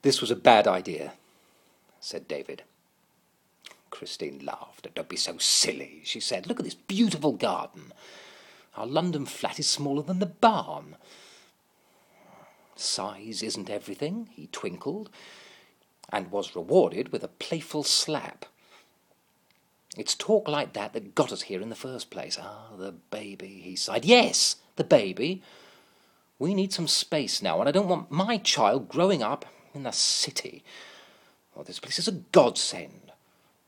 "This was a bad idea," said David. Christine laughed. "Don't be so silly," she said. "Look at this beautiful garden. Our London flat is smaller than the barn." "Size isn't everything," he twinkled, and was rewarded with a playful slap. "It's talk like that got us here in the first place." "Ah, the baby," he sighed. "Yes, the baby. We need some space now, and I don't want my child growing up in the city. Oh, this place is a godsend.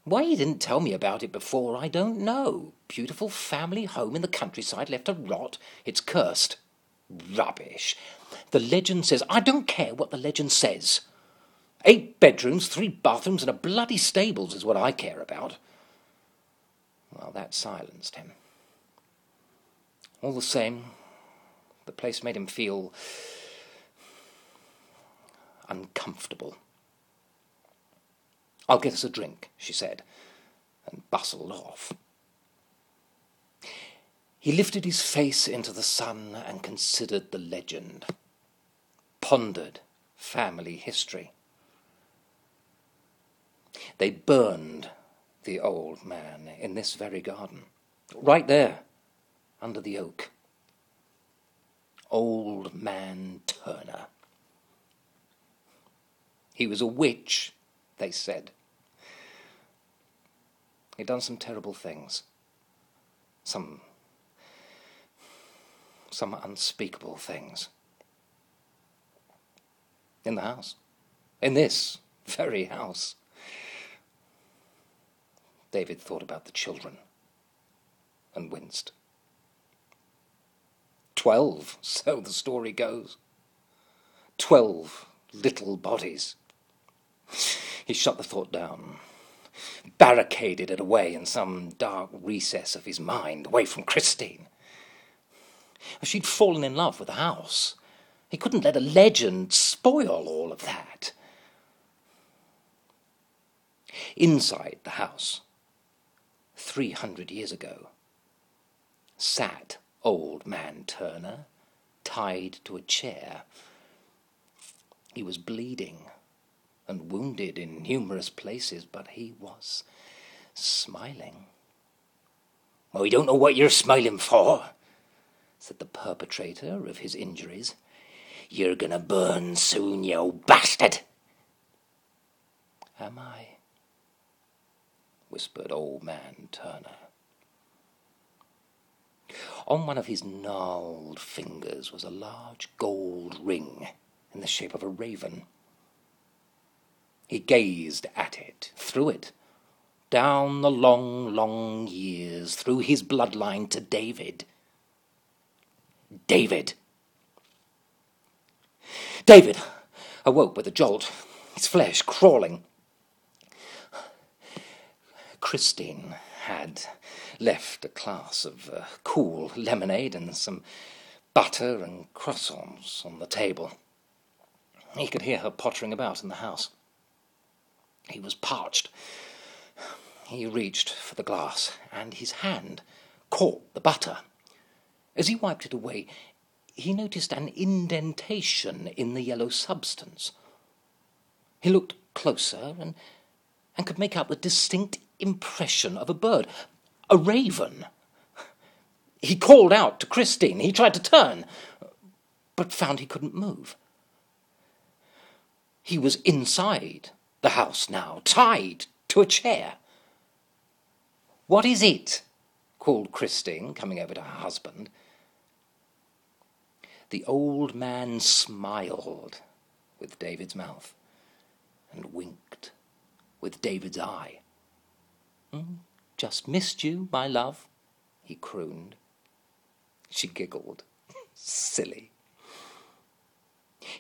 Why you didn't tell me about it before, I don't know. Beautiful family home in the countryside left to rot. It's cursed." "Rubbish. The legend says—" "I don't care what the legend says. 8 bedrooms, 3 bathrooms, and a bloody stables is what I care about." Well, that silenced him. All the same, the place made him feel uncomfortable. "I'll get us a drink," she said, and bustled off. He lifted his face into the sun and considered the legend, pondered family history. They burned the old man in this very garden, right there, under the oak. Old Man Turner. He was a witch, they said. He'd done some terrible things, some unspeakable things. In the house, in this very house. David thought about the children and winced. 12, so the story goes. 12 little bodies. He shut the thought down, barricaded it away in some dark recess of his mind, away from Christine. She'd fallen in love with the house. He couldn't let a legend spoil all of that. Inside the house, 300 years ago, sat Old Man Turner, tied to a chair. He was bleeding and wounded in numerous places, but he was smiling. "Oh, you don't know what you're smiling for," said the perpetrator of his injuries. "You're gonna burn soon, you old bastard." "Am I?" whispered Old Man Turner. On one of his gnarled fingers was a large gold ring in the shape of a raven. He gazed at it, through it, down the long, long years, through his bloodline to David. David awoke with a jolt, his flesh crawling. Christine had left a glass of cool lemonade and some butter and croissants on the table. He could hear her pottering about in the house. He was parched. He reached for the glass, and his hand caught the butter. As he wiped it away, he noticed an indentation in the yellow substance. He looked closer and could make out the distinct impression of a bird, a raven. He called out to Christine. He tried to turn, but found he couldn't move. He was inside the house now, tied to a chair. "What is it?" called Christine, coming over to her husband. The old man smiled with David's mouth and winked with David's eye. "Just missed you, my love," he crooned. She giggled. Silly.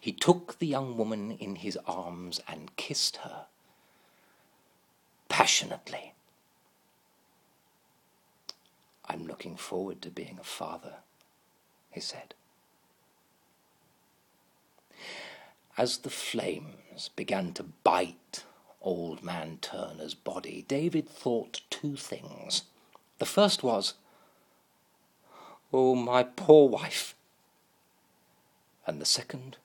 He took the young woman in his arms and kissed her passionately. "I'm looking forward to being a father," he said. As the flames began to bite Old Man Turner's body, David thought 2 things. The first was, "Oh, my poor wife." And the second